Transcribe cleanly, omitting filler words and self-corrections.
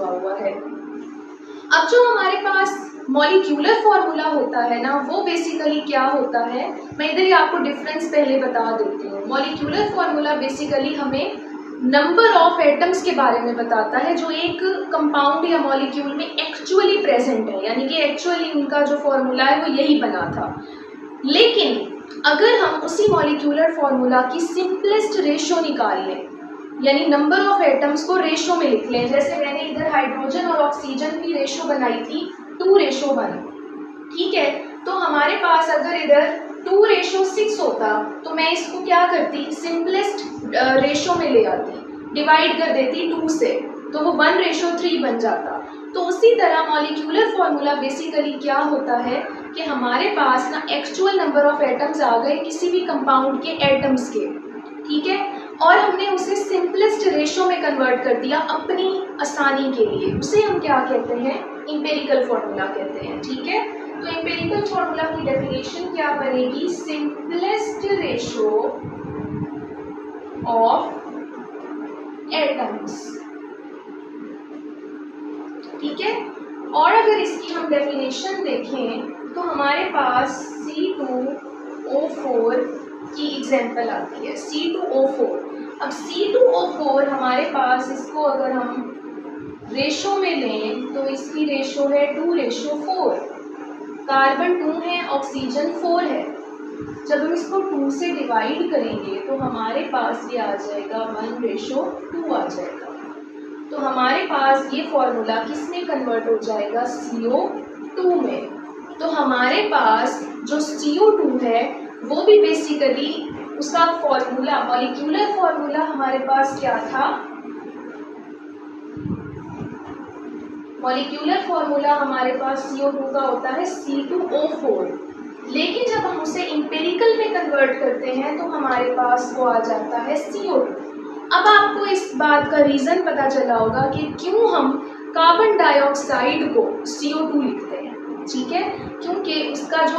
छुपा हुआ है। अब जो हमारे पास मॉलिक्यूलर फॉर्मूला होता है ना, वो बेसिकली क्या होता है, मैं इधर ही आपको डिफरेंस पहले बता देती हूँ। मॉलिक्यूलर फॉर्मूला बेसिकली हमें नंबर ऑफ एटम्स के बारे में बताता है जो एक कंपाउंड या मॉलिक्यूल में एक्चुअली प्रेजेंट है, यानी कि एक्चुअली उनका जो फॉर्मूला है वो यही बना था। लेकिन अगर हम उसी मॉलिक्यूलर फॉर्मूला की सिंपलेस्ट रेशो निकाल लें, यानी नंबर ऑफ एटम्स को रेशो में लिख लें, जैसे मैंने इधर हाइड्रोजन और ऑक्सीजन की रेशो बनाई थी 2:1, ठीक है। तो हमारे पास अगर इधर 2:6 होता तो मैं इसको क्या करती, सिंपलेस्ट रेशो में ले आती, डिवाइड कर देती 2 से, तो वो 1:3 बन जाता। तो उसी तरह मॉलिक्यूलर फॉर्मूला बेसिकली क्या होता है कि हमारे पास ना एक्चुअल नंबर ऑफ एटम्स आ गए किसी भी कंपाउंड के एटम्स के, ठीक है, और हमने उसे सिंपलेस्ट रेशो में कन्वर्ट कर दिया अपनी आसानी के लिए। उसे हम क्या कहते हैं, एम्पिरिकल फॉर्मूला कहते हैं, ठीक है। तो एम्पिरिकल फॉर्मूला की डेफिनेशन क्या बनेगी, सिंपलेस्ट रेशो ऑफ एटम्स, ठीक है। और अगर इसकी हम डेफिनेशन देखें तो हमारे पास C2O4 की एग्जाम्पल आती है, C2O4। अब C2O4 हमारे पास, इसको अगर हम रेशो में लें तो इसकी रेशो है 2:4, कार्बन 2 है, ऑक्सीजन 4 है। जब हम इसको 2 से डिवाइड करेंगे तो हमारे पास ये आ जाएगा 1:2 आ जाएगा। तो हमारे पास ये फॉर्मूला किस में कन्वर्ट हो जाएगा, CO2 में। तो हमारे पास जो CO2 है वो भी बेसिकली उसका फॉर्मूला, मॉलिक्यूलर फॉर्मूला हमारे पास क्या था, मॉलिक्यूलर फॉर्मूला हमारे पास CO2 का होता है C2O4। लेकिन जब हम उसे एम्पिरिकल में कन्वर्ट करते हैं तो हमारे पास वो आ जाता है CO2। अब आपको इस बात का रीज़न पता चला होगा कि क्यों हम कार्बन डाइऑक्साइड को CO2 लिखते हैं, ठीक है, क्योंकि उसका जो